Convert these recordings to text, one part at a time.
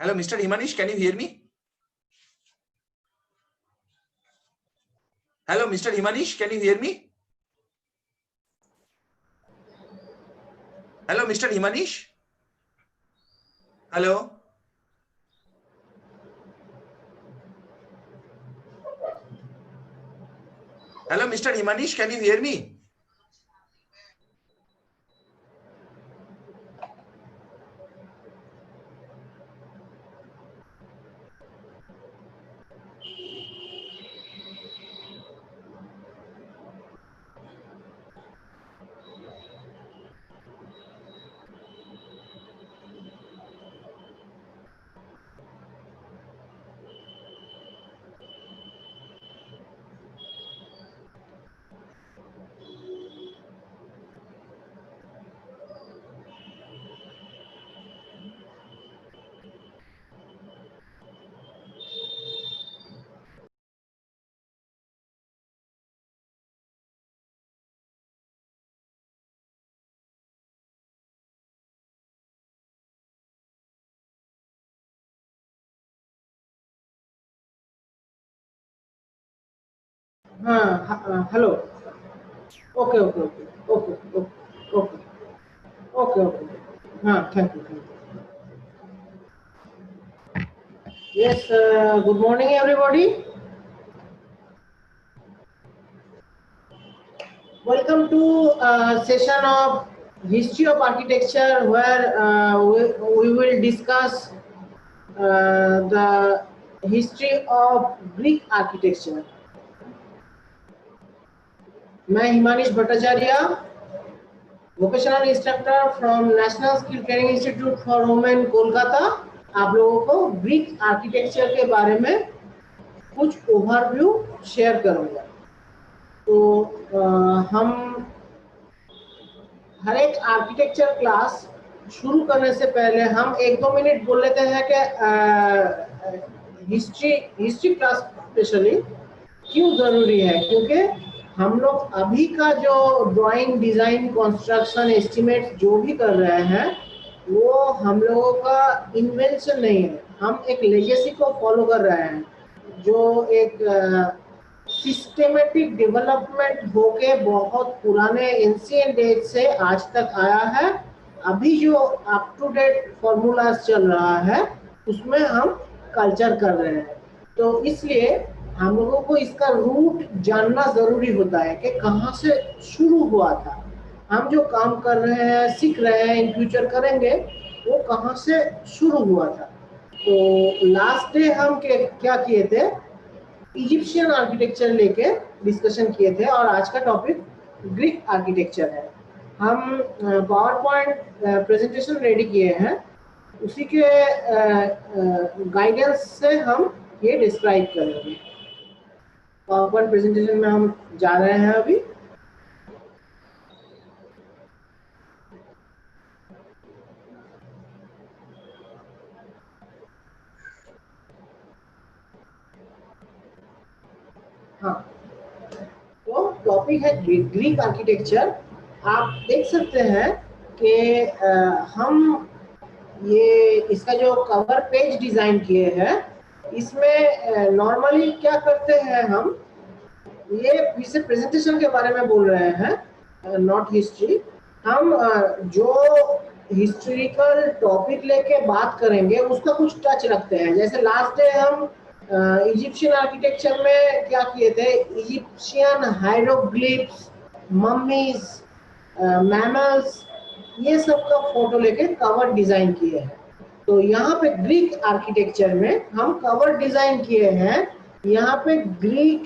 Hello, Mr. Himanish, can you hear me? Hello, Mr. Himanish, can you hear me? Hello, Mr. Himanish. Hello. Hello, Mr. Himanish, can you hear me? Hello. Okay, okay, okay, okay, okay, okay, okay, okay. Thank you, thank you. Yes, good morning, everybody. Welcome to a session of History of Architecture, where we will discuss the history of Greek architecture. मैं Himanish Bhattacharya, vocational instructor from national skill training institute for women Kolkata, आप लोगों को Greek architecture के बारे में कुछ overview share करूंगा। तो हम हर एक आर्किटेक्चर क्लास शुरू करने से पहले हम 1-2 मिनट बोल लेते हैं कि हिस्ट्री क्लास स्पेशली क्यों ज़रूरी है, क्योंकि हम लोग अभी का जो ड्राइंग, डिज़ाइन, कंस्ट्रक्शन, एस्टिमेट जो भी कर रहे हैं वो हम लोगों का इन्वेंशन नहीं है, हम एक लेगेसी को फॉलो कर रहे हैं जो एक सिस्टेमेटिक डेवलपमेंट होके बहुत पुराने एंशिएंट एज से आज तक आया है। अभी जो अप टू डेट फॉर्मूलाज चल रहा है उसमें हम कल्चर कर रहे हैं, तो इसलिए हम लोगों को इसका रूट जानना ज़रूरी होता है कि कहाँ से शुरू हुआ था। हम जो काम कर रहे हैं, सीख रहे हैं, इन फ्यूचर करेंगे, वो कहाँ से शुरू हुआ था। तो लास्ट डे हम क्या किए थे, इजिप्शियन आर्किटेक्चर लेके डिस्कशन किए थे और आज का टॉपिक ग्रीक आर्किटेक्चर है। हम पावर पॉइंट प्रेजेंटेशन रेडी किए हैं, उसी के गाइडेंस से हम ये डिस्क्राइब करेंगे। पावर पॉइंट प्रेजेंटेशन में हम जा रहे हैं अभी। हाँ, तो टॉपिक है ग्रीक आर्किटेक्चर। आप देख सकते हैं कि हम ये इसका जो कवर पेज डिज़ाइन किए हैं, इसमें नॉर्मली क्या करते हैं, हम ये इसे प्रेजेंटेशन के बारे में बोल रहे हैं, नॉट हिस्ट्री। हम जो हिस्टोरिकल टॉपिक लेके बात करेंगे उसका कुछ टच रखते हैं। जैसे लास्ट डे हम इजिप्शियन आर्किटेक्चर में क्या किए थे, इजिप्शियन हायरोग्लिफ्स, मम्मीज, मैमल्स, ये सब का फोटो लेके कवर डिजाइन किए हैं। तो यहाँ पे ग्रीक आर्किटेक्चर में हम कवर डिजाइन किए हैं, यहाँ पे ग्रीक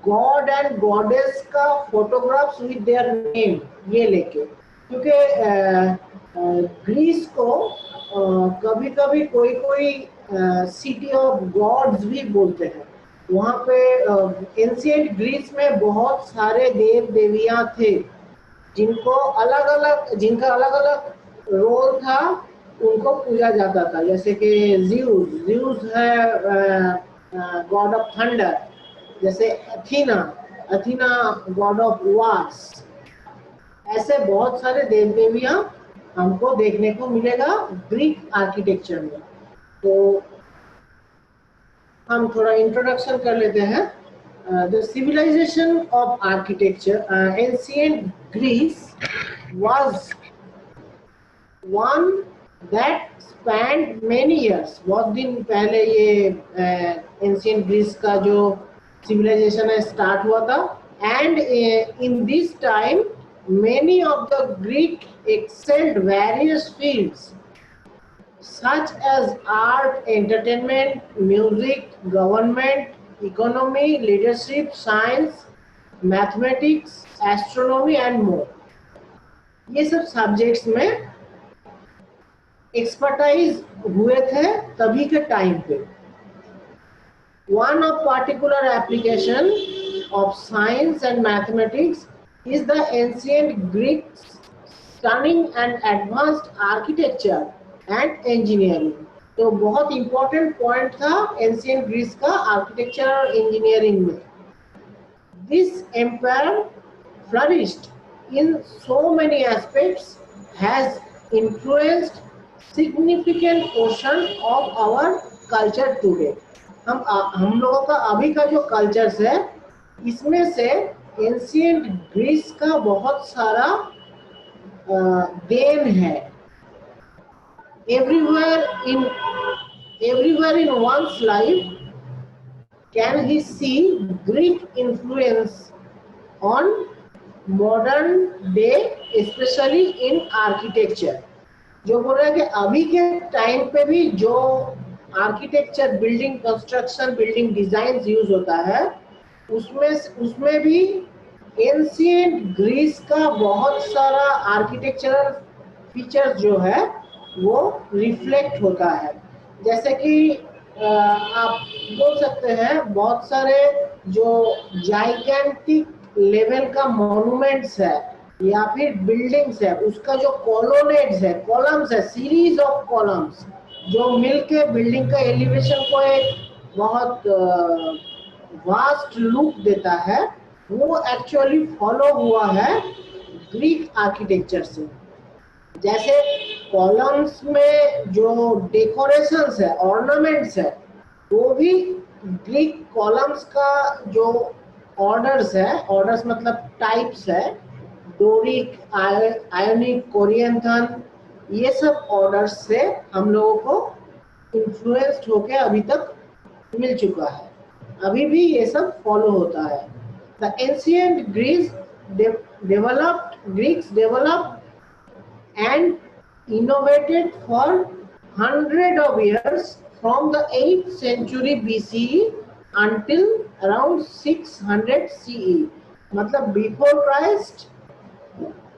गॉड एंड गॉडेस का फोटोग्राफ्स विद देयर नेम ये लेके, क्योंकि ग्रीस को कभी कभी कोई सिटी ऑफ गॉड्स भी बोलते हैं। वहाँ पे एंशिएंट ग्रीस में बहुत सारे देव देवियाँ थे जिनका अलग अलग रोल था, उनको पूजा जाता था। जैसे कि ज़्यूस है गॉड ऑफ थंडर, जैसे अथीना गॉड ऑफ वार्स। ऐसे बहुत सारे देव देवियाँ हमको देखने को मिलेगा ग्रीक आर्किटेक्चर में। तो हम थोड़ा इंट्रोडक्शन कर लेते हैं। The civilization of architecture, ancient Greece was one that spanned many years. बहुत दिन पहले ये एंशिएंट ग्रीस का जो सिविलाइजेशन है स्टार्ट हुआ था। And in this time many of the Greek excelled various fields such as art, entertainment, music, government, economy, leadership, science, mathematics, astronomy and more। ये सब सब्जेक्ट्स में एक्सपर्टाइज हुए थे तभी के टाइम पे। One of particular application of science and mathematics is the ancient Greeks' stunning and advanced architecture and engineering। तो बहुत important point था ancient Greece का architecture और engineering में। This empire flourished in so many aspects, has influenced significant portion of our culture today। हम लोगों का अभी का जो कल्चर्स है इसमें से एंशिएंट ग्रीस का बहुत सारा देन है। everywhere in one's life can he see Greek influence on modern day, especially in architecture। जो बोल रहा है कि अभी के टाइम पे भी जो architecture, building construction, building design use होता है उसमें भी एंशिएंट ग्रीस का बहुत सारा आर्किटेक्चरल फीचर्स जो है वो रिफ्लेक्ट होता है। जैसे कि आप बोल सकते हैं बहुत सारे जो जाइगेंटिक लेवल का मॉन्यूमेंट्स है या फिर बिल्डिंग्स है, उसका जो कॉलोनेट्स है, कॉलम्स है, सीरीज ऑफ कॉलम्स जो मिलके बिल्डिंग का एलिवेशन को एक बहुत वास्ट लुक देता है, वो एक्चुअली फॉलो हुआ है ग्रीक आर्किटेक्चर से। जैसे कॉलम्स में जो डेकोरेशंस है, ऑर्नामेंट्स है, वो भी ग्रीक कॉलम्स का जो ऑर्डर्स है, ऑर्डर्स मतलब टाइप्स है, डोरिक, आयोनिक, कोरिएंथन, ये सब ऑर्डर्स से हम लोगों को इन्फ्लुएंस्ड होके अभी तक मिल चुका है। अभी भी ये सब फॉलो होता है। The ancient Greeks developed and innovated for hundreds of years from the 8th century BCE until around 600 CE। मतलब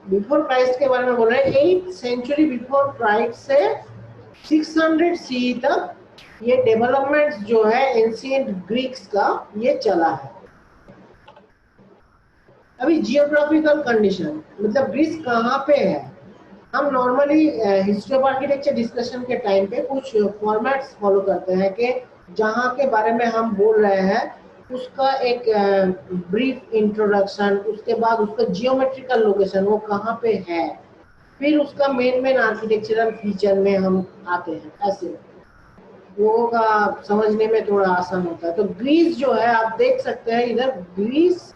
बिफोर क्राइस्ट के बारे में बोल रहे हैं। 8th सेंचुरी बिफोर क्राइस्ट से 600 CE तक ये डेवलपमेंट्स जो है एंशिएंट ग्रीक्स का ये चला है। अभी जियोग्राफिकल कंडीशन मतलब ग्रीस कहाँ पे है। हम normally history of architecture discussion के टाइम पे कुछ फॉर्मेट्स फॉलो करते हैं कि जहाँ के बारे में हम बोल रहे हैं उसका एक ब्रीफ इंट्रोडक्शन, उसके बाद उसका जियोमेट्रिकल लोकेशन वो कहाँ पे है, फिर उसका मेन आर्किटेक्चरल फीचर में हम आते हैं। ऐसे लोगों का समझने में थोड़ा आसान होता है। तो ग्रीस जो है आप देख सकते हैं इधर ग्रीस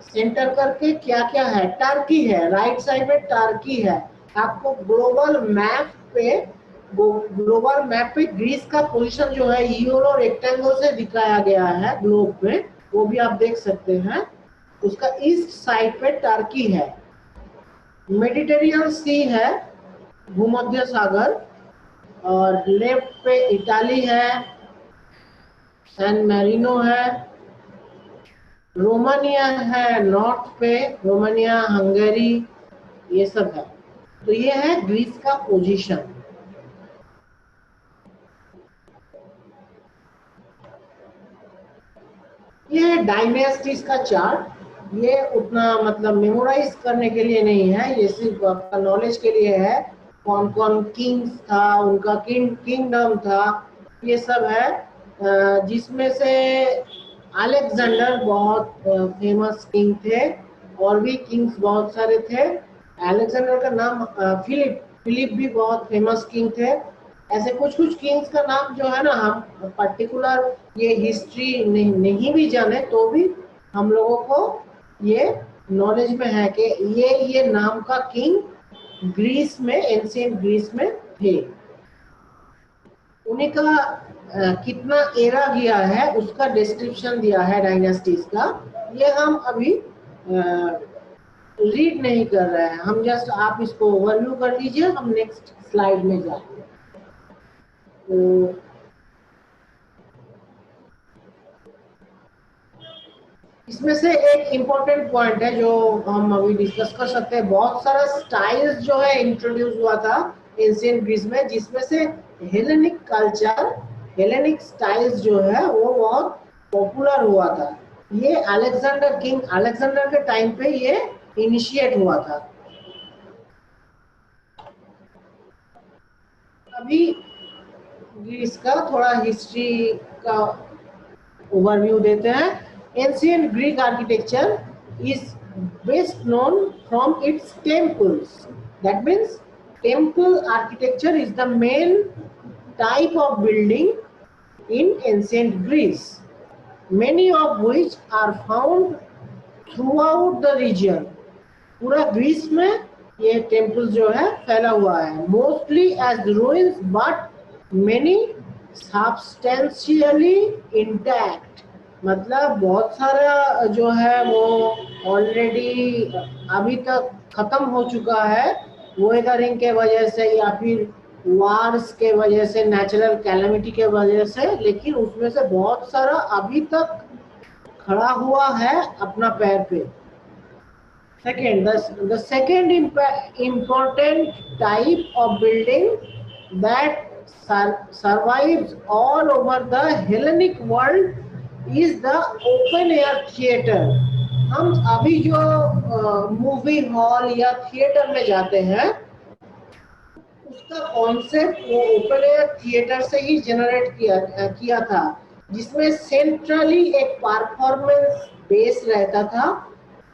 सेंटर करके क्या क्या है, टर्की है, राइट साइड में टर्की है। आपको ग्लोबल मैप पे ग्रीस का पोजीशन जो है येलो रेक्टेंगल से दिखाया गया है ग्लोब पे, वो भी आप देख सकते हैं। उसका ईस्ट साइड पे टर्की है, मेडिटेरियन सी है, भूमध्य सागर, और लेफ्ट पे इटाली है, सैन मैरिनो है, रोमानिया है नॉर्थ पे, रोमानिया, हंगरी, ये सब है। तो ये है ग्रीस का पोजीशन। ये है डायनेस्टीज का चार्ट। ये उतना मतलब मेमोराइज करने के लिए नहीं है, ये सिर्फ आपका नॉलेज के लिए है। कौन कौन किंग्स था, उनका किंगडम था, ये सब है। जिसमें से अलेक्जेंडर बहुत फेमस किंग थे, और भी किंग्स बहुत सारे थे। अलेक्जेंडर का नाम फिलिप भी बहुत फेमस किंग थे। ऐसे कुछ कुछ किंग्स का नाम जो है ना, हम पर्टिकुलर ये हिस्ट्री नहीं भी जाने तो भी हम लोगों को ये नॉलेज में है कि ये नाम का किंग ग्रीस में, एंशिएंट ग्रीस में थे। उन्हीं का कितना एरा गया है उसका डिस्क्रिप्शन दिया है डायनेस्टीज का। ये हम अभी रीड नहीं कर रहे हैं, हम जस्ट आप इसको ओवरव्यू कर लीजिए, हम नेक्स्ट स्लाइड में जाएंगे। तो इसमें से एक इम्पोर्टेंट पॉइंट है जो हम अभी डिस्कस कर सकते हैं। बहुत सारा स्टाइल्स जो है इंट्रोड्यूस हुआ था एंशिएंट ग्रीस में, जिसमें से हेलेनिक कल्चर, हेलेनिक स्टाइल्स जो है वो बहुत पॉपुलर हुआ था। ये अलेक्जेंडर, किंग अलेक्जेंडर के टाइम पे ये इनिशिएट हुआ था। अभी ग्रीस का थोड़ा हिस्ट्री का ओवरव्यू देते हैं। Ancient Greek architecture is best known from its temples. That means temple architecture is the main type of building in ancient Greece, many of which are found throughout the region. पूरा Greece में ये temple जो है फैला हुआ है, mostly as ruins but many substantially intact। मतलब बहुत सारा जो है वो ऑलरेडी अभी तक खत्म हो चुका है, वेदरिंग के वजह से या फिर वार्स के वजह से, नेचुरल कैलेमिटी के वजह से, लेकिन उसमें से बहुत सारा अभी तक खड़ा हुआ है अपना पैर पे। Second, the second important type of building that survives all over the Hellenic world is the open air theater। हम अभी जो मूवी हॉल या थिएटर में जाते हैं उसका कॉन्सेप्ट वो ओपन एयर थिएटर से ही जनरेट किया था, जिसमें सेंट्रली एक परफॉर्मेंस बेस रहता था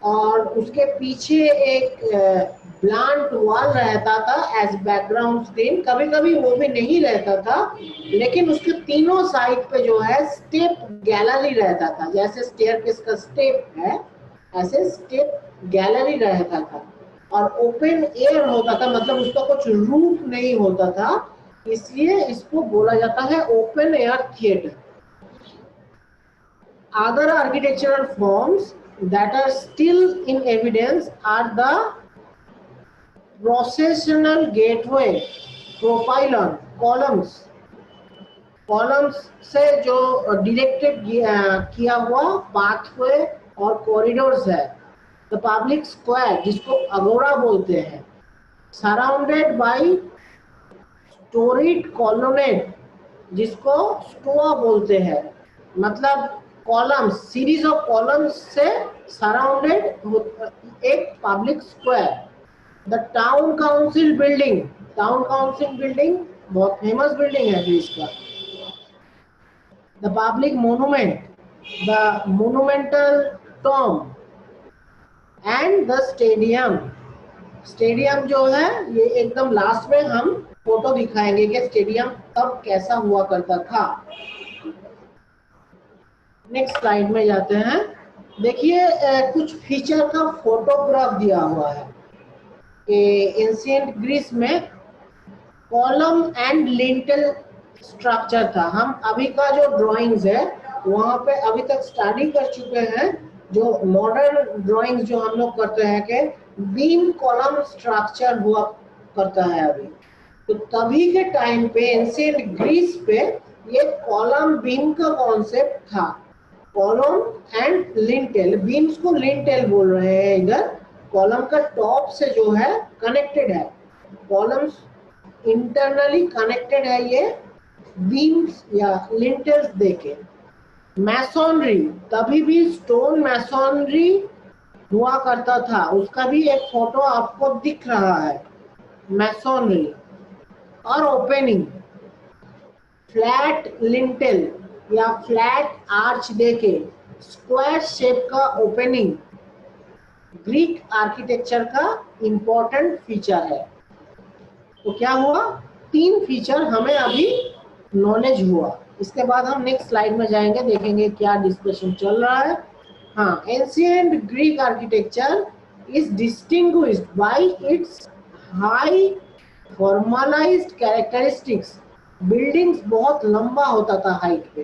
और उसके पीछे एक ब्लांट वॉल रहता था एज बैकग्राउंड स्क्रीन। कभी कभी वो भी नहीं रहता था, लेकिन उसके तीनों साइड पे जो है स्टेप गैलरी रहता था। जैसे स्टेयरकेस का स्टेप है, ऐसे स्टेप गैलरी रहता था और ओपन एयर होता था, मतलब उसका कुछ रूफ नहीं होता था, इसलिए इसको बोला जाता है open air theatre. Other architectural forms that are still in evidence are the processional gateway, propylon, columns। columns से जो directed किया हुआ pathway और corridors है। The public square, जिसको अगोरा बोलते हैं, surrounded by storied colonnade, जिसको स्टोआ बोलते हैं। मतलब कॉलम्स, सीरीज ऑफ कॉलम्स से सराउंडेड एक public square. The town council building, town council building बहुत फेमस बिल्डिंग है ग्रीस का। The public monument, the monumental Tom and the stadium. Stadium जो है ये एकदम लास्ट में हम फोटो दिखाएंगे कि स्टेडियम तब कैसा हुआ करता था। नेक्स्ट स्लाइड में जाते हैं। देखिए कुछ फीचर का फोटोग्राफ दिया हुआ है कि एंशिएंट ग्रीस में कॉलम एंड लिंटल स्ट्रक्चर था। हम अभी का जो ड्राइंग्स है वहां पे अभी तक स्टडी कर चुके हैं। जो मॉडर्न ड्राइंग्स जो हम लोग करते हैं कि बीम कॉलम स्ट्रक्चर हुआ करता है अभी, तो तभी के टाइम पे एंशिएंट ग्रीस पे ये कॉलम बीम का कॉन्सेप्ट था। कॉलम एंड लिंटेल, बीम्स को लिंटेल बोल रहे हैं इधर। कॉलम का टॉप से जो है कनेक्टेड है, कॉलम्स इंटरनली कनेक्टेड है ये बीम्स या लिंटेल्स देके। मैसोनरी, तभी भी स्टोन मैसोनरी हुआ करता था, उसका भी एक फोटो आपको दिख रहा है। मैसोनरी और ओपनिंग, फ्लैट लिंटेल या फ्लैट आर्च देके स्क्वायर शेप का ओपनिंग ग्रीक आर्किटेक्चर का इंपॉर्टेंट फीचर है। तो क्या हुआ, तीन फीचर हमें अभी नॉलेज हुआ। इसके बाद हम नेक्स्ट स्लाइड में जाएंगे, देखेंगे क्या डिस्कशन चल रहा है। हाँ, ancient Greek architecture is distinguished by it's high formalised characteristics. Buildings बहुत लंबा होता था हाइट पे,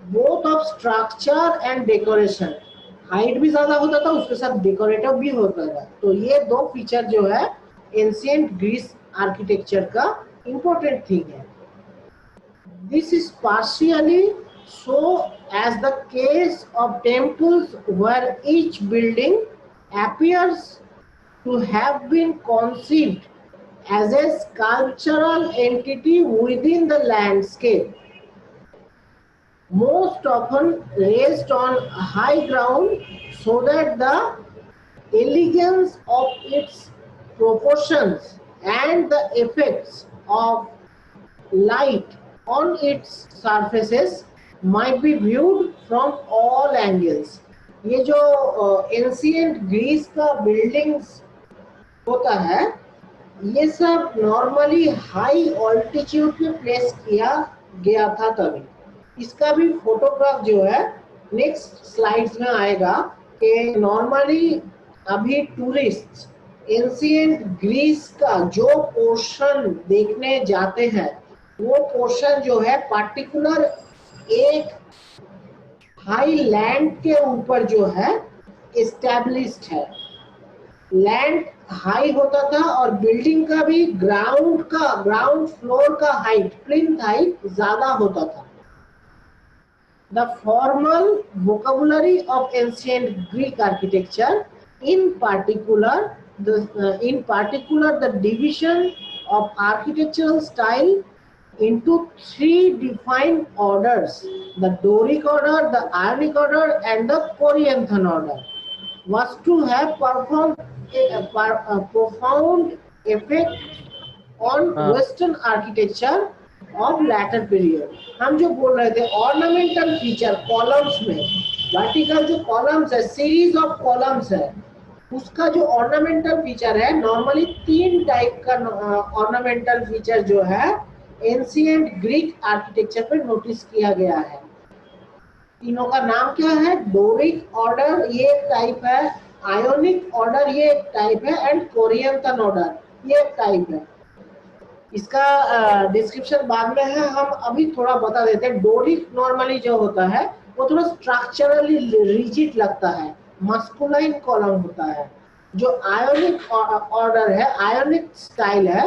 both of structure and decoration. Height भी ज्यादा होता था, उसके साथ डेकोरेटिव भी होता था। तो ये दो फीचर जो है एंशिएंट ग्रीस आर्किटेक्चर का इंपॉर्टेंट थिंग है। This is partially so as the case of temples where each building appears to have been conceived as a sculptural entity within the landscape, most often raised on high ground so that the elegance of its proportions and the effects of light on its surfaces might be viewed from all angles. ये जो ancient Greece का buildings होता है, ये सब normally high altitude पे place किया गया था तभी। इसका भी फोटोग्राफ जो है नेक्स्ट स्लाइड्स में आएगा कि नॉर्मली अभी टूरिस्ट एंशिएंट ग्रीस का जो पोर्शन देखने जाते हैं, वो पोर्शन जो है पार्टिकुलर एक हाई लैंड के ऊपर जो है एस्टैब्लिश्ड है। लैंड हाई होता था और बिल्डिंग का भी ग्राउंड फ्लोर का हाइट, प्लिंथ हाइट ज्यादा होता था। The formal vocabulary of ancient Greek architecture, in particular the division of architectural style into three defined orders: the Doric order, the Ionic order, and the Corinthian order, was to have performed a profound effect on Western architecture of latter period. हम जो बोल रहे थे ornamental feature columns में, vertical जो columns है, series of columns है, उसका जो ऑर्नामेंटल फीचर है, नॉर्मली तीन टाइप का ऑर्नामेंटल फीचर जो है एंशिएंट ग्रीक आर्किटेक्चर पे नोटिस किया गया है। तीनों का नाम क्या है? डोरिक ऑर्डर ये एक टाइप है, आयोनिक ऑर्डर ये एक टाइप है, एंड कोरिंथियन ऑर्डर ये एक टाइप है। इसका डिस्क्रिप्शन बाद में है, हम अभी थोड़ा बता देते हैं। डोरिक नॉर्मली जो होता है वो थोड़ा स्ट्रक्चरली रिजिड लगता है, मस्कुलाइन कॉलम होता है। जो आयोनिक ऑर्डर है, आयोनिक स्टाइल है,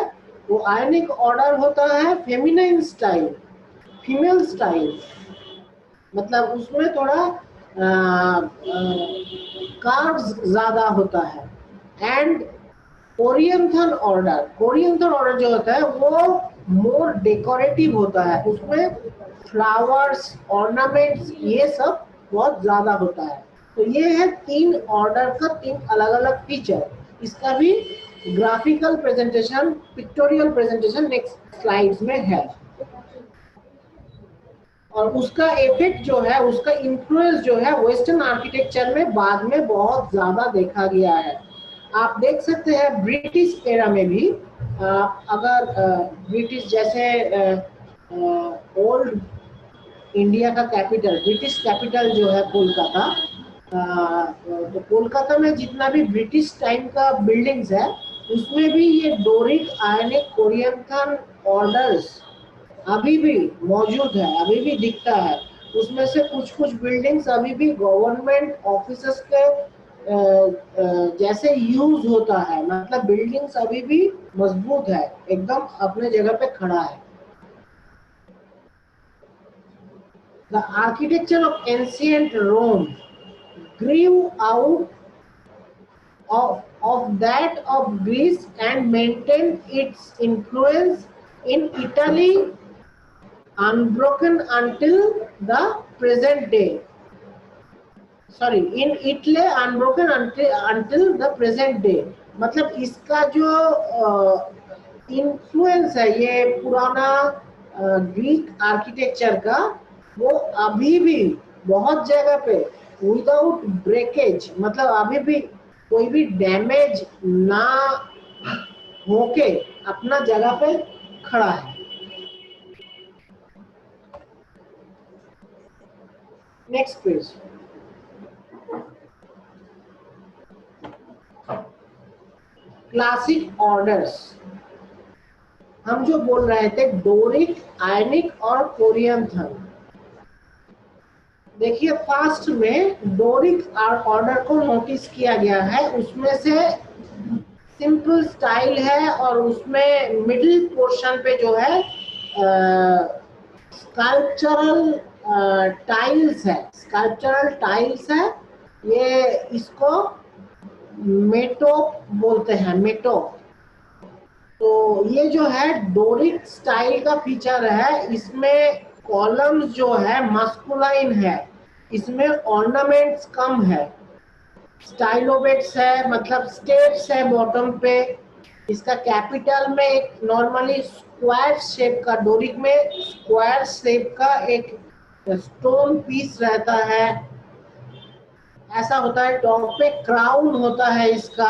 वो आयोनिक ऑर्डर होता है फेमिनाइन स्टाइल, फीमेल स्टाइल, मतलब उसमें थोड़ा कर्व्स ज्यादा होता है। एंड कोरिंथियन ऑर्डर जो होता है वो मोर डेकोरेटिव होता है, उसमें फ्लावर्स, ऑर्नामेंट्स ये सब बहुत ज्यादा होता है। तो ये है तीन ऑर्डर का तीन अलग अलग फीचर। इसका भी graphical presentation, pictorial presentation next slides में है। और उसका इफेक्ट जो है, उसका इन्फ्लुएंस जो है वेस्टर्न आर्किटेक्चर में बाद में बहुत ज्यादा देखा गया है। आप देख सकते हैं ब्रिटिश एरा में भी, अगर ब्रिटिश जैसे ओल्ड इंडिया का कैपिटल, ब्रिटिश कैपिटल जो है कोलकाता, तो कोलकाता में जितना भी ब्रिटिश टाइम का बिल्डिंग्स है, उसमें भी ये डोरिक, आयनिक, कोरिंथियन ऑर्डर्स अभी भी मौजूद है, अभी भी दिखता है। उसमें से कुछ बिल्डिंग्स अभी भी गवर्नमेंट ऑफिसेस के जैसे यूज होता है, मतलब बिल्डिंग्स अभी भी मजबूत है, एकदम अपने जगह पे खड़ा है। The architecture of ancient Rome grew out of that of Greece and maintained its influence in Italy unbroken until the present day. Sorry, in Italy unbroken until the present day. मतलब इसका जो इन्फ्लुएंस है ये पुराना Greek architecture का, वो अभी भी बहुत जगह पे विदाउट ब्रेकेज, मतलब अभी भी कोई भी डैमेज ना होके अपना जगह पे खड़ा है। Next page. क्लासिक ऑर्डर्स, हम जो बोल रहे थे डोरिक, आयनिक और कोरियंथन। देखिए फास्ट में डोरिक ऑर्डर को नोटिस किया गया है, उसमें से सिंपल स्टाइल है और उसमें मिडिल पोर्शन पे जो है स्कल्पचरल टाइल्स है, स्कल्पचरल टाइल्स है। ये इसको मेटोप बोलते हैं, मेटोप। तो ये जो है डोरिक स्टाइल का फीचर है, इसमें कॉलम्स जो है मस्कुलाइन है, इसमें ऑर्नामेंट्स कम है, स्टाइलोबेट्स है, मतलब स्टेप्स है बॉटम पे। इसका कैपिटल में एक नॉर्मली स्क्वायर शेप का, डोरिक में स्क्वायर शेप का एक स्टोन पीस रहता है, ऐसा होता है। टॉप पे क्राउन होता है इसका,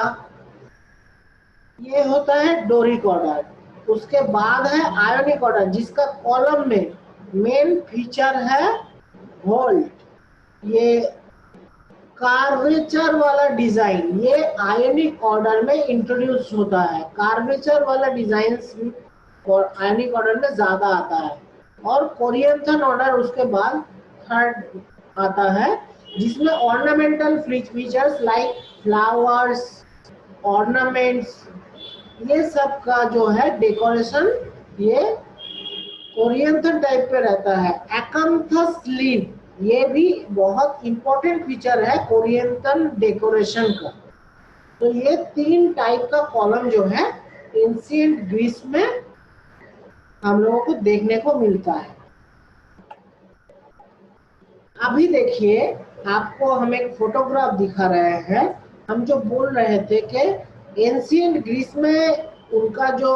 ये होता है डोरिक ऑर्डर। उसके बाद है आयोनिक ऑर्डर, जिसका कॉलम में मेन फीचर है वोल्ट, ये कार्वेचर वाला डिजाइन, ये आयोनिक ऑर्डर में इंट्रोड्यूस होता है। कार्वेचर वाला डिजाइन और आयोनिक ऑर्डर में ज्यादा आता है। और कोरियंथन ऑर्डर उसके बाद थर्ड आता है, जिसमें ornamental features like flowers, ornaments, ये सब का जो है डेकोरेशन ये कोरियंथन टाइप पे रहता है। एकांथस लीफ, ये भी बहुत इंपॉर्टेंट फीचर है कोरियंथन डेकोरेशन का। तो ये 3 टाइप का कॉलम जो है एंशिएंट ग्रीस में हम लोगों को देखने को मिलता है। अभी देखिए आपको हम एक फोटोग्राफ दिखा रहे हैं। हम जो बोल रहे थे कि एंशिएंट ग्रीस में उनका जो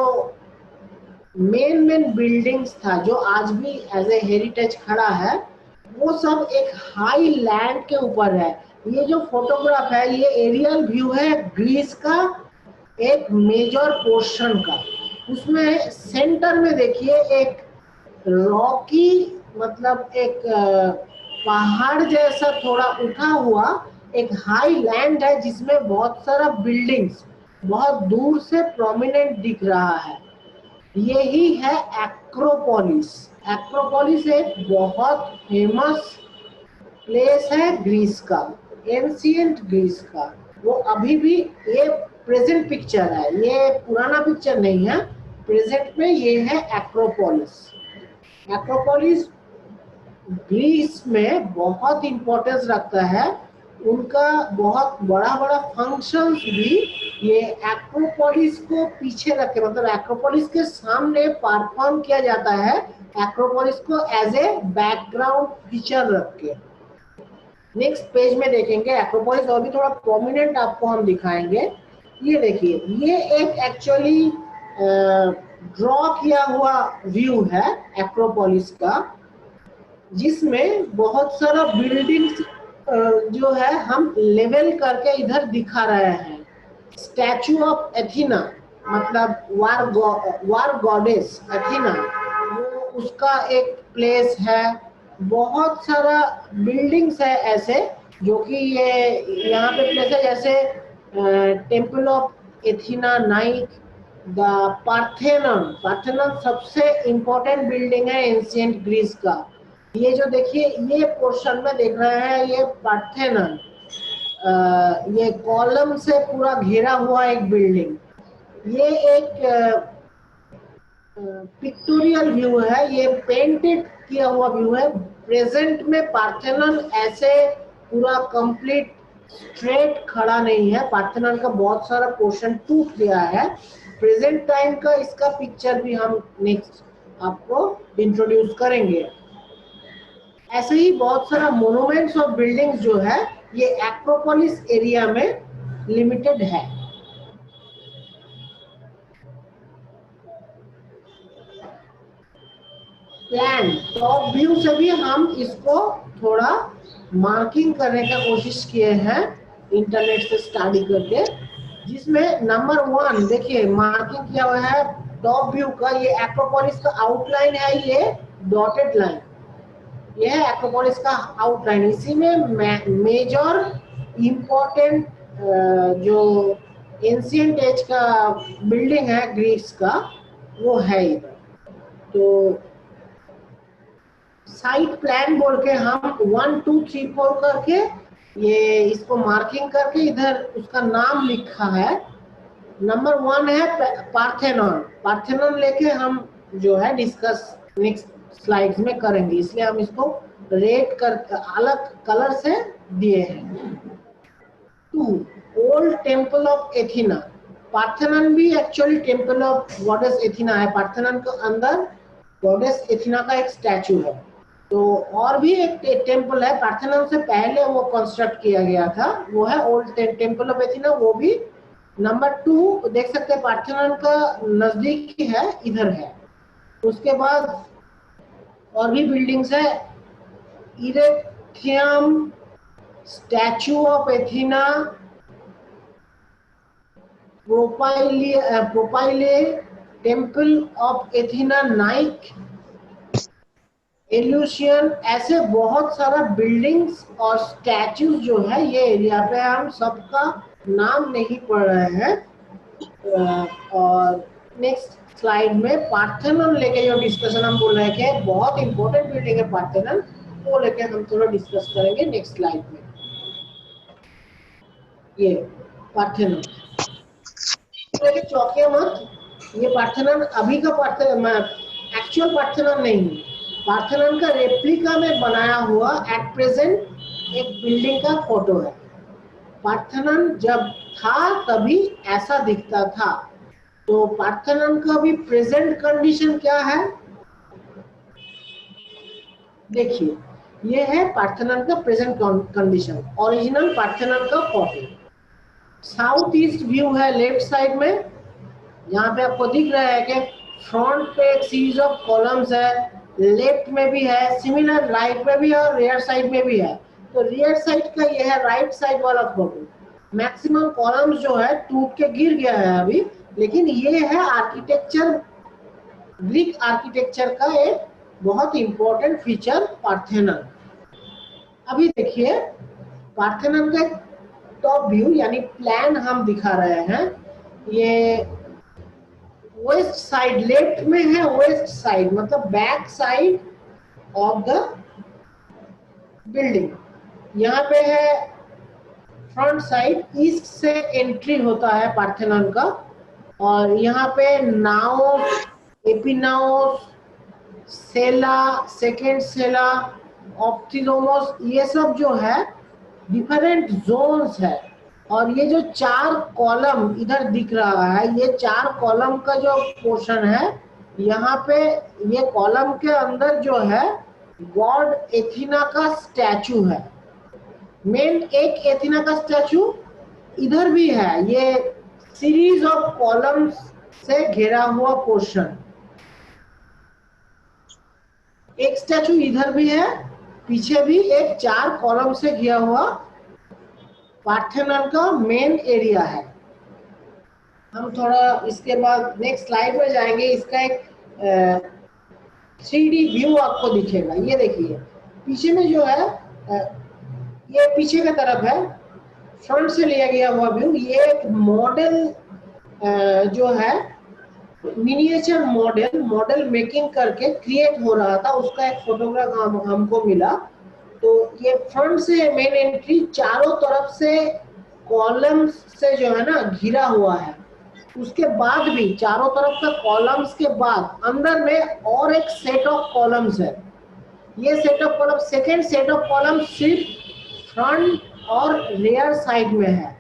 मेन बिल्डिंग्स था, जो आज भी एज ए हेरिटेज खड़ा है, वो सब एक हाई लैंड के ऊपर है। ये जो फोटोग्राफ है ये एरियल व्यू है ग्रीस का एक मेजर पोर्शन का। उसमें सेंटर में देखिए एक रॉकी, मतलब एक पहाड़ जैसा थोड़ा उठा हुआ एक हाई लैंड है, जिसमें बहुत सारा बिल्डिंग्स बहुत दूर से प्रोमिनेंट दिख रहा है। यही है एक्रोपोलिस। एक्रोपोलिस एक बहुत फेमस प्लेस है ग्रीस का, एंशिएंट ग्रीस का। वो अभी भी, ये प्रेजेंट पिक्चर है, ये पुराना पिक्चर नहीं है, प्रेजेंट में ये है एक्रोपोलिस। एक्रोपोलिस ग्रीस में बहुत इंपॉर्टेंस रखता है, उनका बहुत बड़ा बड़ा फंक्शंस भी ये एक्रोपोलिस को पीछे रख के, मतलब एक्रोपोलिस के सामने परफॉर्म किया जाता है, एक्रोपोलिस को एज ए बैकग्राउंड फीचर रख के। नेक्स्ट पेज में देखेंगे एक्रोपोलिस और भी थोड़ा प्रोमिनेंट आपको हम दिखाएंगे। ये देखिए, ये एक एक्चुअली ड्रॉ किया हुआ व्यू है एक्रोपोलिस का, जिसमें बहुत सारा बिल्डिंग्स जो है हम लेवल करके इधर दिखा रहे हैं। स्टैचू ऑफ एथीना, मतलब वार गॉडेस एथीना, वो उसका एक प्लेस है। बहुत सारा बिल्डिंग्स है ऐसे जो कि ये यहाँ पे प्लेस है, जैसे temple of एथीना, Naik, the Parthenon. Parthenon सबसे इम्पोर्टेंट बिल्डिंग है एंशिएंट ग्रीस का। ये जो देखिए, ये पोर्शन में देख रहे हैं, ये पार्थेनन, ये कॉलम से पूरा घेरा हुआ एक बिल्डिंग। ये एक पिक्टोरियल व्यू है, ये पेंटेड किया हुआ व्यू है। प्रेजेंट में पार्थेनन ऐसे पूरा कंप्लीट स्ट्रेट खड़ा नहीं है, पार्थेनन का बहुत सारा पोर्शन टूट गया है। प्रेजेंट टाइम का इसका पिक्चर भी हम नेक्स्ट आपको इंट्रोड्यूस करेंगे। ऐसे ही बहुत सारा मोनूमेंट्स और बिल्डिंग्स जो है ये एक्रोपोलिस एरिया में लिमिटेड है। प्लान टॉप व्यू से भी हम इसको थोड़ा मार्किंग करने का कोशिश किए हैं इंटरनेट से स्टडी करके, जिसमें नंबर 1 देखिए मार्किंग किया हुआ है टॉप व्यू का ये एक्रोपोलिस का आउटलाइन है, ये डॉटेड लाइन, ये है एक्रोपोलिस का आउटलाइन। इसी में मेजर इम्पोर्टेंट जो एंशिएंट एज का बिल्डिंग है ग्रीस का वो है इधर। तो साइट प्लान बोल के हम 1 2 3 4 करके ये इसको मार्किंग करके इधर उसका नाम लिखा है। नंबर 1 है पार्थेनॉन। पार्थेनॉन लेके हम जो है डिस्कस नेक्स्ट स्लाइड्स में करेंगे, इसलिए हम इसको रेड कर अलग कलर से दिए हैं। 2 old temple of Athena. Parthenon भी actually temple of goddess Athena है। पार्थेनॉन के अंदर गॉडेस एथेना का एक स्टैचू है। तो और भी एक टेम्पल है, पार्थेनॉन से पहले वो कंस्ट्रक्ट किया गया था, वो है ओल्ड टेम्पल ऑफ एथेना, वो भी नंबर 2 देख सकते हैं पार्थेनॉन का नजदीक ही है, इधर है। उसके बाद और भी बिल्डिंग्स है, Erechtheion, statue of Athena, Propylaea, temple of Athena, Nike, Eleusinian, ऐसे बहुत सारा बिल्डिंग्स और स्टैचूज जो है ये एरिया पे। हम सबका नाम नहीं पढ़ रहे हैं। और नेक्स्ट स्लाइड में पार्थेनॉन लेके जो डिस्कशन हम बोल रहे हैं कि बहुत इंपॉर्टेंट बिल्डिंग है पार्थेनॉन, वो लेके हम थोड़ा डिस्कस करेंगे नेक्स्ट स्लाइड में। ये पार्थेनॉन लेके चौकिया मत, ये पार्थेनॉन अभी का पार्थेनॉन एक्चुअल पार्थेनॉन नहीं है, पार्थेनॉन का रेप्लिका में बनाया हुआ एट प्रेजेंट एक बिल्डिंग का फोटो है। पार्थेनॉन जब था तभी ऐसा दिखता था। तो पार्थेनॉन का भी प्रेजेंट कंडीशन क्या है देखिए, ये है पार्थेनॉन का प्रेजेंट कंडीशन, ओरिजिनल पार्थेनॉन का फोटो। साउथ ईस्ट व्यू है लेफ्ट साइड में, यहाँ पे आपको दिख रहा है कि फ्रंट पे एक सीरीज ऑफ कॉलम्स है, लेफ्ट में भी है, सिमिलर राइट में भी है और रियर साइड में भी है। तो रियर साइड का ये है राइट साइड वाला फोटो। मैक्सिमम कॉलम्स जो है टूट के गिर गया है अभी, लेकिन ये है आर्किटेक्चर, ग्रीक आर्किटेक्चर का एक बहुत इंपॉर्टेंट फीचर पार्थेनॉन। अभी देखिए पार्थेनॉन का टॉप व्यू यानी प्लान हम दिखा रहे हैं। ये वेस्ट साइड लेफ्ट में है, वेस्ट साइड मतलब back side of the building. यहाँ पे है फ्रंट साइड, ईस्ट से एंट्री होता है पार्थेनॉन का। और यहाँ पे नाओस, एपिनाओस, सेला, सेकेंड सेला, ऑप्टिलोमोस, ये सब जो है डिफरेंट जोन्स है। और ये जो 4 कॉलम इधर दिख रहा है, ये 4 कॉलम का जो पोर्शन है, यहाँ पे ये कॉलम के अंदर जो है गॉड एथेना का स्टैचू है। मेन एक एथेना का स्टैचू इधर भी है, ये सीरीज ऑफ कॉलम्स से घेरा हुआ पोर्शन। एक स्टैचू इधर भी है, पीछे भी एक 4 कॉलम से घिरा हुआ पार्थेनॉन का मेन एरिया है। हम थोड़ा इसके बाद नेक्स्ट स्लाइड में जाएंगे, इसका एक 3D व्यू आपको दिखेगा। ये देखिए पीछे में जो है ये पीछे की तरफ है, फ्रंट से लिया गया हुआ व्यू। ये एक मॉडल जो है मिनिएचर मॉडल मेकिंग करके क्रिएट हो रहा था, उसका एक फोटोग्राफ हमको मिला। तो ये फ्रंट से मेन एंट्री चारों तरफ से कॉलम्स से जो है ना घिरा हुआ है। उसके बाद भी चारों तरफ का कॉलम्स के बाद अंदर में और एक सेट ऑफ कॉलम्स है। ये set of column, second set of column सिर्फ फ्रंट और रियर साइड में है।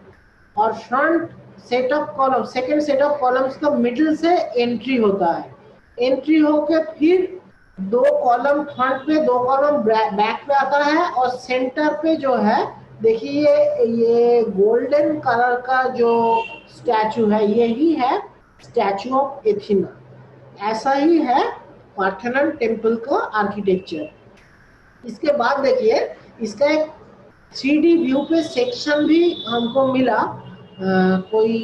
और front set of column, second set of columns का मिडिल से एंट्री होता है। एंट्री होके फिर 2 कॉलम फ्रंट पे, 2 कॉलम बैक पे आता है। और सेंटर पे जो है देखिए ये गोल्डन कलर का जो स्टैचू है, यही है स्टैचू ऑफ एथेना। ऐसा ही है पार्थेनॉन टेम्पल का आर्किटेक्चर। इसके बाद देखिए इसका एक 3D व्यू पे सेक्शन भी हमको मिला। कोई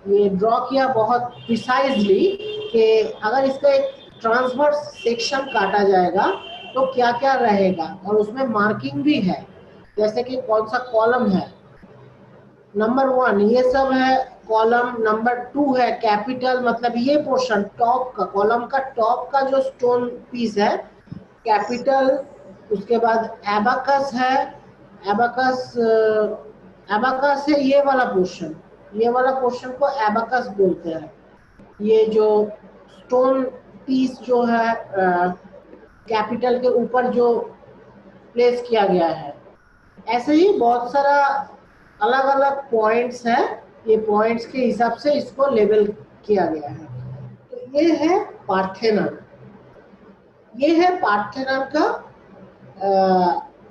ये ड्रॉ किया बहुत प्रिसाइजली कि अगर इसका एक ट्रांसवर्स सेक्शन काटा जाएगा तो क्या क्या रहेगा, और उसमें मार्किंग भी है, जैसे कि कौन सा कॉलम है। नंबर 1 ये सब है कॉलम, नंबर 2 है कैपिटल, मतलब ये पोर्शन टॉप का, कॉलम का टॉप का जो स्टोन पीस है कैपिटल। उसके बाद एबाकस है, एबाकस एबाकस है ये वाला पोर्शन, ये वाला पोर्शन को एबाकस बोलते हैं। ये जो स्टोन पीस जो है कैपिटल के ऊपर जो प्लेस किया गया है। ऐसे ही बहुत सारा अलग अलग पॉइंट्स हैं, ये पॉइंट्स के हिसाब से इसको लेबल किया गया है। तो ये है पार्थेनन, ये है पार्थेनन का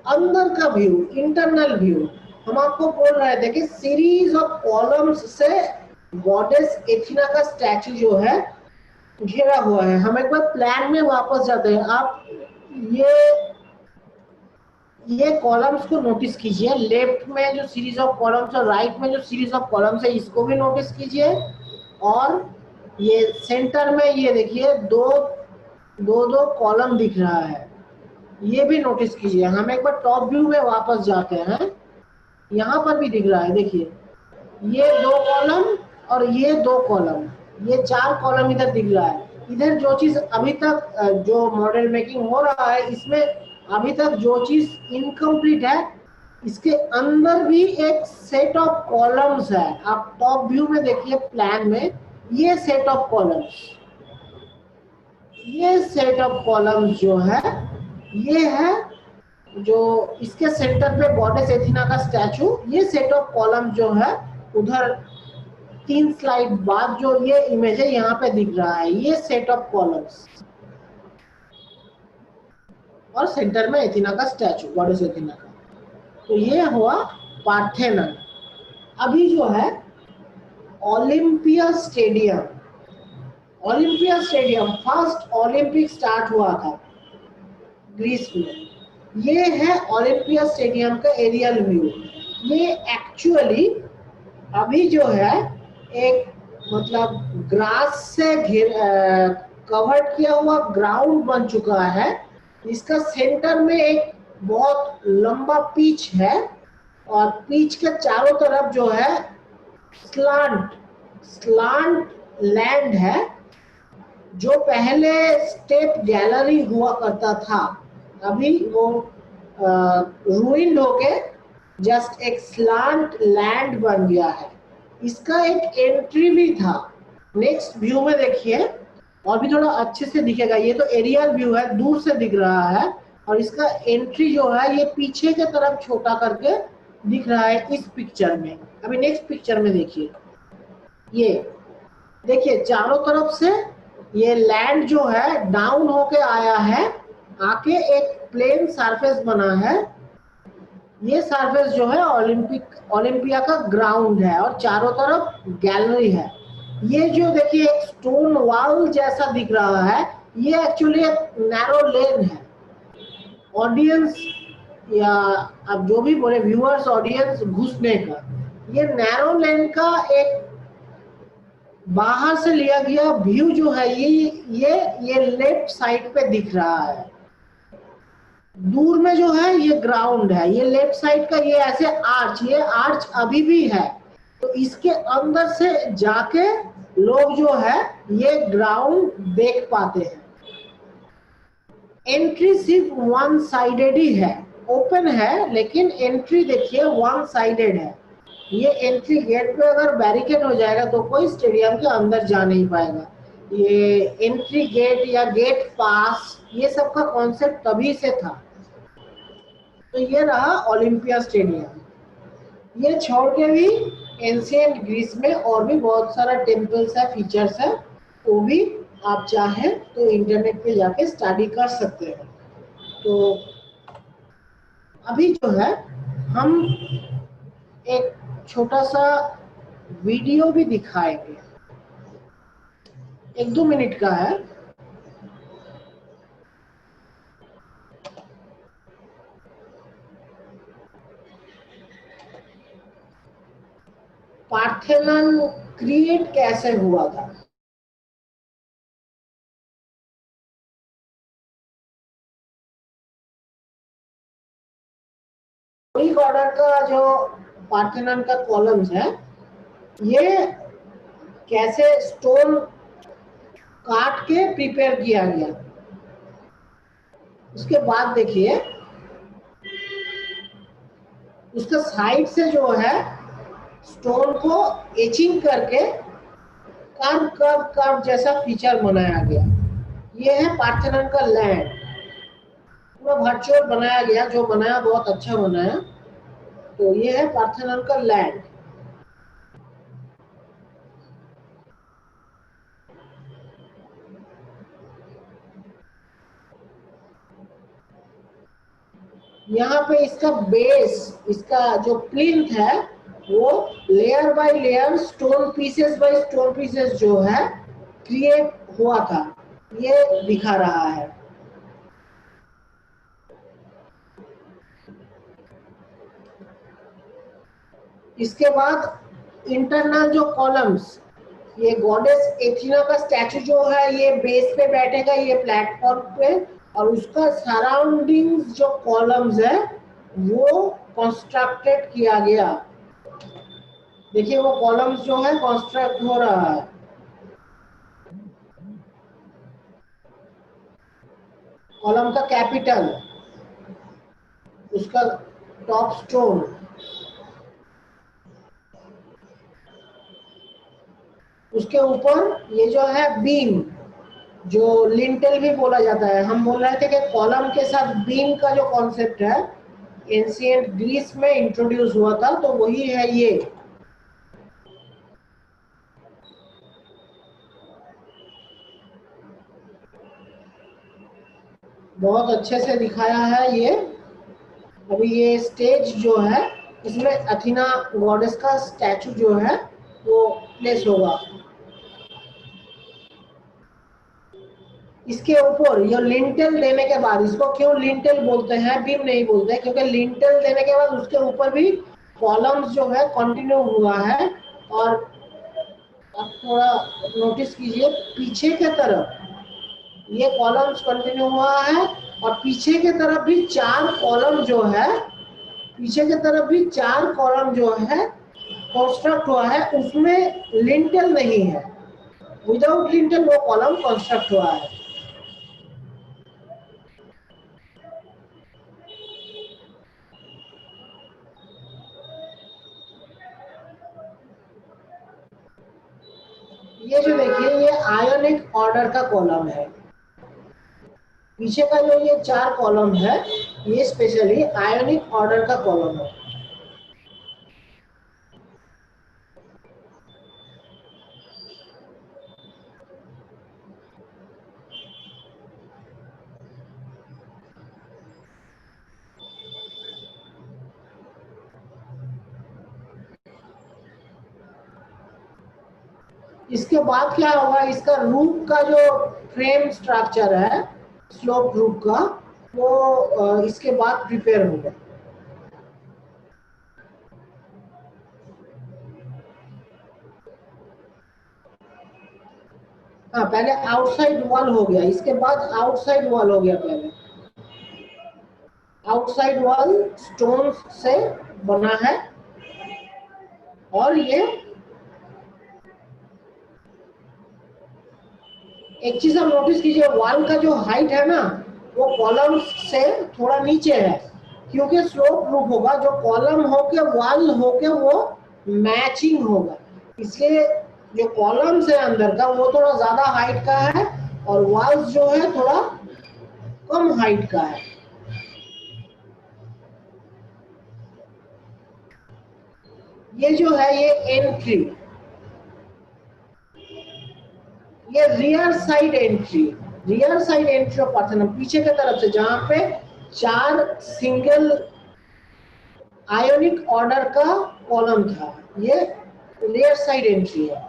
अंदर का व्यू, इंटरनल व्यू। हम आपको बोल रहे थे कि सीरीज ऑफ कॉलम्स से गॉडेस एथिना का स्टैचू जो है घेरा हुआ है। हम एक बार प्लान में वापस जाते हैं। आप ये कॉलम्स को नोटिस कीजिए, लेफ्ट में जो सीरीज ऑफ कॉलम्स और राइट में जो सीरीज ऑफ कॉलम्स है इसको भी नोटिस कीजिए। और ये सेंटर में ये देखिए दो कॉलम दिख रहा है, ये भी नोटिस कीजिए। हम एक बार टॉप व्यू में वापस जाते हैं, यहाँ पर भी दिख रहा है, देखिए ये 2 कॉलम और ये 2 कॉलम, ये 4 कॉलम इधर दिख रहा है। इधर जो चीज अभी तक जो मॉडल मेकिंग हो रहा है इसमें अभी तक जो चीज इनकम्प्लीट है, इसके अंदर भी एक सेट ऑफ कॉलम्स है। आप टॉप व्यू में देखिए प्लान में, ये सेट ऑफ कॉलम्स, ये सेट ऑफ कॉलम्स जो है ये है जो इसके सेंटर पे गॉडेस एथिना का स्टैचू, ये सेट ऑफ कॉलम जो है उधर 3 स्लाइड बाद जो ये इमेज है यहाँ पे दिख रहा है, ये सेट ऑफ कॉलम्स, और सेंटर में एथिना का स्टैचू, गॉडेस एथिना का। तो ये हुआ पार्थेनन। अभी जो है Olympia stadium, Olympia stadium first Olympic start हुआ था ग्रीस में। ये है ओलंपिया स्टेडियम का एरियल व्यू। ये एक्चुअली अभी जो है एक मतलब ग्रास से कवर्ड किया हुआ ग्राउंड बन चुका है। इसका सेंटर में एक बहुत लंबा पिच है, और पिच के चारों तरफ जो है स्लांट स्लांट लैंड है, जो पहले स्टेप गैलरी हुआ करता था, अभी वो रूइंड होके जस्ट एक स्लांट लैंड बन गया है। इसका एक एंट्री भी था, नेक्स्ट व्यू में देखिए और भी थोड़ा अच्छे से दिखेगा। ये तो एरियल व्यू है, दूर से दिख रहा है, और इसका एंट्री जो है ये पीछे के तरफ छोटा करके दिख रहा है इस पिक्चर में। अभी नेक्स्ट पिक्चर में देखिए, ये देखिए चारों तरफ से ये लैंड जो है डाउन होके आया है, आके एक प्लेन सरफेस बना है। ये सरफेस जो है ओलंपिया का ग्राउंड है, और चारों तरफ गैलरी है। ये जो देखिए एक स्टोन वॉल जैसा दिख रहा है, ये एक्चुअली एक नैरो लेन है। ऑडियंस या अब जो भी बोले, व्यूअर्स ऑडियंस घुसने का, ये नैरो लेन का एक बाहर से लिया गया व्यू जो है ये लेफ्ट साइड पे दिख रहा है। दूर में जो है ये ग्राउंड है, ये लेफ्ट साइड का ये ऐसे आर्च, ये आर्च अभी भी है। तो इसके अंदर से जाके लोग जो है ये ग्राउंड देख पाते हैं। एंट्री सिर्फ वन साइडेड ही है, ओपन है, लेकिन एंट्री देखिए वन साइडेड है। ये एंट्री गेट पे अगर बैरिकेड हो जाएगा तो कोई स्टेडियम के अंदर जा नहीं पाएगा। ये एंट्री गेट या गेट पास, ये सब का कॉन्सेप्ट तभी से था। तो ये रहा ओलंपिया स्टेडियम। ये छोड़ के भी एंशिएंट ग्रीस में और भी बहुत सारा टेम्पल्स है, फीचर्स है, वो भी आप चाहें तो इंटरनेट पे जाके स्टडी कर सकते हैं। तो अभी जो है हम एक छोटा सा वीडियो भी दिखाएंगे, 1-2 मिनट का है। पार्थेनन क्रिएट कैसे हुआ था। डोरिक ऑर्डर का जो पार्थेनन का कॉलम्स है, ये कैसे स्टोन काट के प्रिपेयर किया गया। उसके बाद देखिए उसका साइड से जो है स्टोन को एचिंग करके कर्व कर्व कर्व जैसा फीचर बनाया गया। ये है पार्थेनन का लैंड, पूरा वर्चुअल बनाया गया, जो बनाया बहुत अच्छा बनाया। तो ये है पार्थेनन का लैंड। यहाँ पे इसका बेस, इसका जो प्लिंथ है, वो layer by layer stone pieces by stone pieces जो है क्रिएट हुआ था, ये दिखा रहा है। इसके बाद इंटरनल जो कॉलम्स, ये गॉडेस एथीना का स्टैचू जो है ये बेस पे बैठेगा, ये प्लेटफॉर्म पे, और उसका सराउंडिंग्स जो कॉलम्स है वो कंस्ट्रक्टेड किया गया। देखिए वो कॉलम्स जो है कंस्ट्रक्ट हो रहा है। कॉलम का कैपिटल, उसका टॉप स्टोन, उसके ऊपर ये जो है बीम, जो लिंटल भी बोला जाता है। हम बोल रहे थे कि कॉलम के साथ बीम का जो कॉन्सेप्ट है एंशिएंट ग्रीस में इंट्रोड्यूस हुआ था, तो वही है ये। बहुत अच्छे से दिखाया है ये। अभी ये स्टेज जो है इसमें अथीना गॉडेस का स्टैचू जो है वो प्लेस होगा। इसके ऊपर ये लिंटल देने के बाद, इसको क्यों लिंटल बोलते हैं, बीम नहीं बोलते हैं, क्योंकि लिंटल देने के बाद उसके ऊपर भी कॉलम्स जो है कंटिन्यू हुआ है। और आप थोड़ा नोटिस कीजिए पीछे के तरफ ये कॉलम्स कंटिन्यू हुआ है, और पीछे के तरफ भी चार कॉलम जो है, पीछे के तरफ भी चार कॉलम जो है कंस्ट्रक्ट हुआ है, उसमें लिंटल नहीं है। विदाउट लिंटल वो कॉलम कंस्ट्रक्ट हुआ है। ये जो देखिए ये आयोनिक ऑर्डर का कॉलम है। पीछे का जो ये चार कॉलम है ये स्पेशली आयोनिक ऑर्डर का कॉलम है। इसके बाद क्या होगा, इसका रूफ का जो फ्रेम स्ट्रक्चर है स्लोप रूफ का, वो इसके बाद प्रिपेयर होगा। हाँ, पहले आउटसाइड वॉल हो गया, इसके बाद आउटसाइड वॉल हो गया। पहले आउटसाइड वॉल स्टोन से बना है, और ये एक चीज हम नोटिस कीजिए, वॉल का जो हाइट है ना वो कॉलम से थोड़ा नीचे है, क्योंकि स्लोप रूफ होगा, जो कॉलम होके वॉल होके वो मैचिंग होगा, इसलिए जो कॉलम्स है अंदर का वो थोड़ा ज्यादा हाइट का है, और वॉल्स जो है थोड़ा कम हाइट का है। ये जो है ये एंट्री, ये रियर साइड एंट्री ऑफ पार्थेनम, पीछे की तरफ से, जहां पे चार सिंगल आयोनिक ऑर्डर का कॉलम था, ये रियर साइड एंट्री है।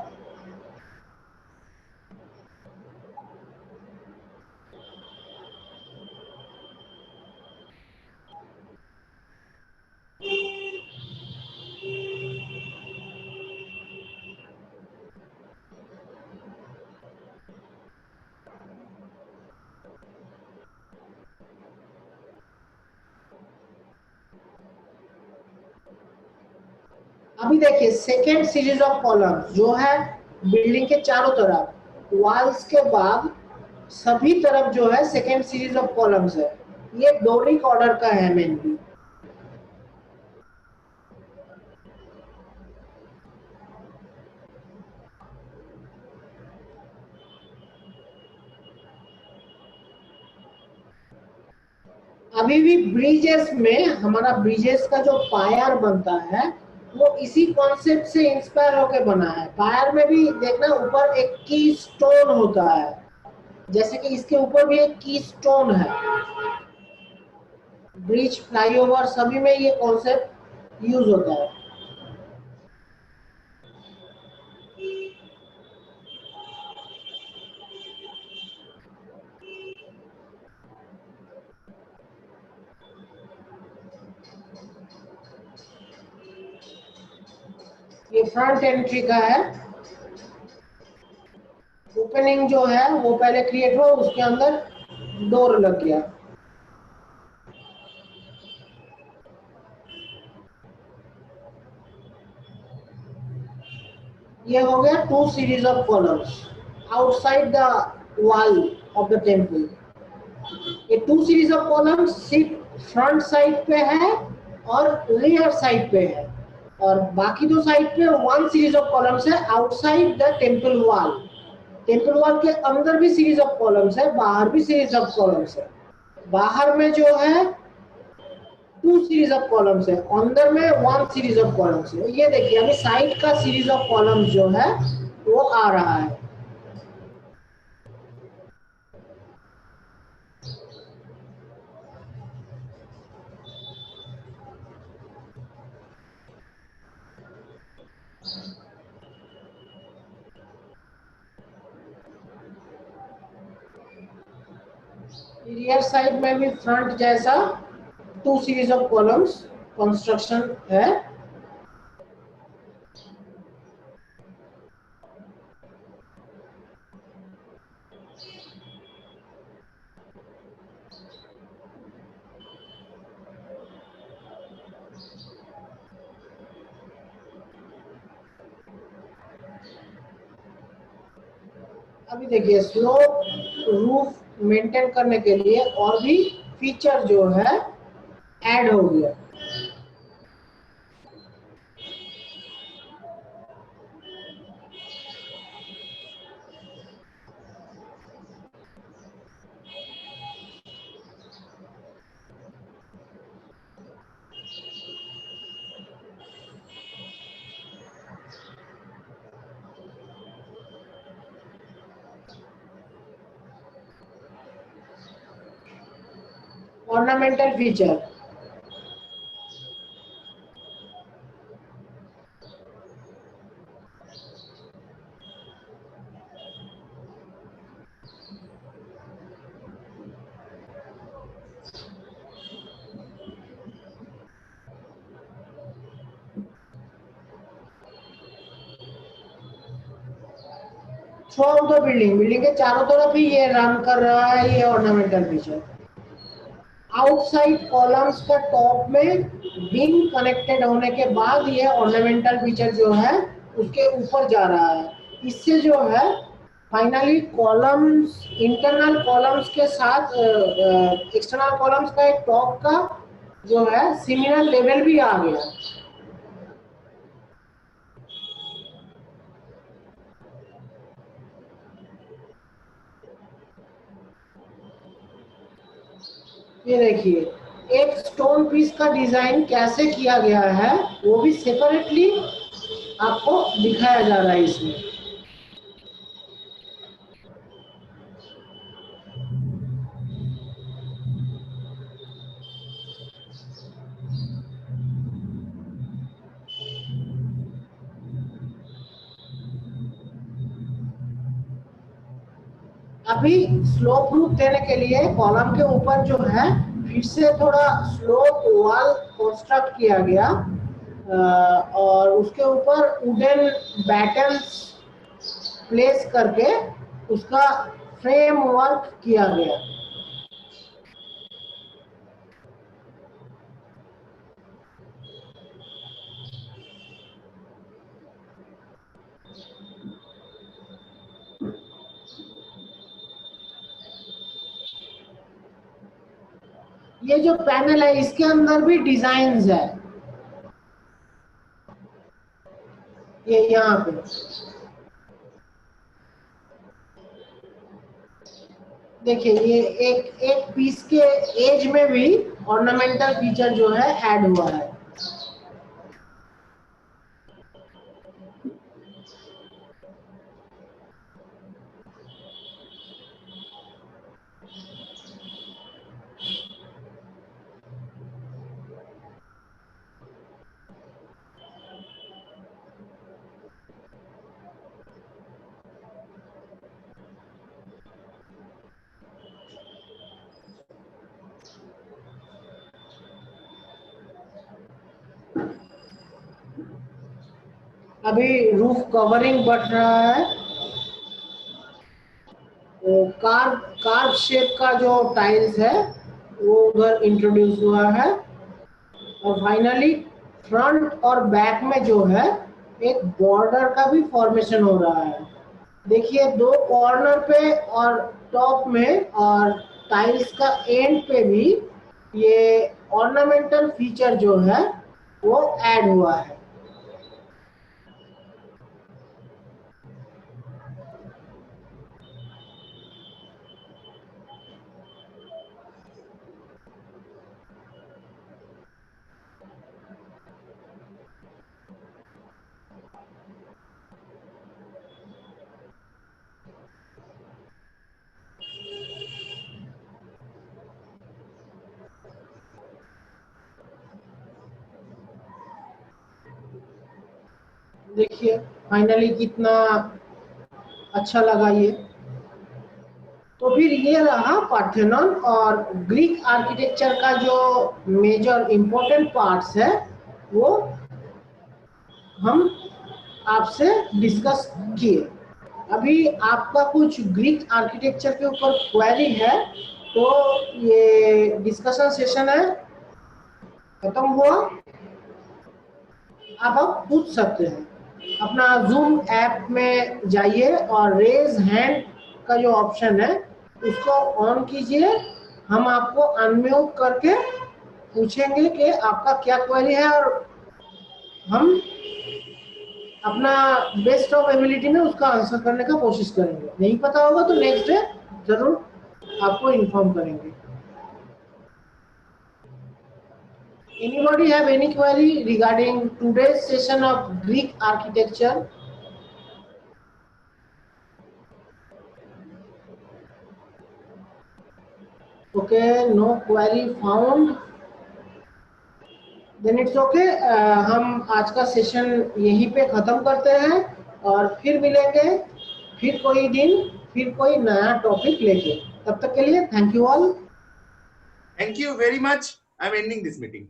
अभी देखिए सेकेंड सीरीज ऑफ कॉलम्स जो है बिल्डिंग के चारों तरफ वॉल्स के बाद सभी तरफ जो है सेकेंड सीरीज ऑफ कॉलम्स है। ये डोरिक ऑर्डर का है मेनली। अभी भी ब्रिजेस में हमारा ब्रिजेस का जो पायर बनता है वो इसी कॉन्सेप्ट से इंस्पायर होकर बना है। पायर में भी देखना ऊपर एक की स्टोन होता है, जैसे कि इसके ऊपर भी एक की स्टोन है। ब्रिज फ्लाईओवर सभी में ये कॉन्सेप्ट यूज होता है। ये फ्रंट एंट्री का है। ओपनिंग जो है वो पहले क्रिएट हुआ, उसके अंदर डोर लग गया। ये हो गया two series of columns outside the wall of the temple. ये टू सीरीज ऑफ कॉलम्स सिर्फ फ्रंट साइड पे है और रियर साइड पे है, और बाकी दो साइड पे वन सीरीज ऑफ कॉलम्स है outside the temple wall. Temple wall के अंदर भी सीरीज ऑफ कॉलम्स है, बाहर भी सीरीज ऑफ कॉलम्स है। बाहर में जो है टू सीरीज ऑफ कॉलम्स है, अंदर में वन सीरीज ऑफ कॉलम्स है। ये देखिए अभी साइड का सीरीज ऑफ कॉलम्स जो है वो आ रहा है। रियर साइड में भी फ्रंट जैसा two series of columns construction है। अभी देखिए स्लोप रूफ मेंटेन करने के लिए और भी फीचर जो है ऐड हो गया। Ornamental feature through out the building, building के चारों तरफ ही ये रन कर रहा है ये ऑर्नामेंटल फीचर। आउटसाइड कॉलम्स का टॉप में बीम कनेक्टेड होने के बाद ये ऑर्नामेंटल फीचर जो है उसके ऊपर जा रहा है। इससे जो है फाइनली कॉलम्स, इंटरनल कॉलम्स के साथ एक्सटर्नल कॉलम्स का एक टॉप का जो है सिमिलर लेवल भी आ गया। ये देखिए एक स्टोन पीस का डिजाइन कैसे किया गया है वो भी सेपरेटली आपको दिखाया जा रहा है इसमें। अभी स्लोप रूप देने के लिए कॉलम के ऊपर जो है फिर से थोड़ा स्लोप वॉल कंस्ट्रक्ट किया गया, और उसके ऊपर वुडन बैटन्स प्लेस करके उसका फ्रेम वर्क किया गया। ये जो पैनल है इसके अंदर भी डिजाइन्स है, ये यहाँ पे देखिए, ये एक एक पीस के एज में भी ऑर्नामेंटल फीचर जो है ऐड हुआ है। अभी रूफ कवरिंग बढ़ रहा है, तो कार्व शेप का जो टाइल्स है वो उधर इंट्रोड्यूस हुआ है। और फाइनली फ्रंट और बैक में जो है एक बॉर्डर का भी फॉर्मेशन हो रहा है। देखिए, दो कॉर्नर पे और टॉप में और टाइल्स का एंड पे भी ये ऑर्नामेंटल फीचर जो है वो ऐड हुआ है। देखिए फाइनली कितना अच्छा लगा ये। तो फिर ये रहा पार्थेनॉन और ग्रीक आर्किटेक्चर का जो मेजर इम्पोर्टेंट पार्ट्स है वो हम आपसे डिस्कस किए। अभी आपका कुछ ग्रीक आर्किटेक्चर के ऊपर क्वेरी है तो ये डिस्कशन सेशन है, खत्म हुआ, आप पूछ सकते हैं। अपना जूम ऐप में जाइए और रेज हैंड का जो ऑप्शन है उसको ऑन कीजिए, हम आपको अनम्यूट करके पूछेंगे कि आपका क्या क्वेरी है और हम अपना बेस्ट ऑफ एबिलिटी में उसका आंसर करने का कोशिश करेंगे। नहीं पता होगा तो नेक्स्ट डे जरूर आपको इन्फॉर्म करेंगे। Anybody have any query regarding today's session of Greek architecture? Okay, no query found. Then it's okay. हम आज का सेशन यहीं पे खत्म करते हैं और फिर मिलेंगे फिर कोई दिन फिर कोई नया टॉपिक लेके। तब तक के लिए thank you all. Thank you very much. I'm ending this meeting.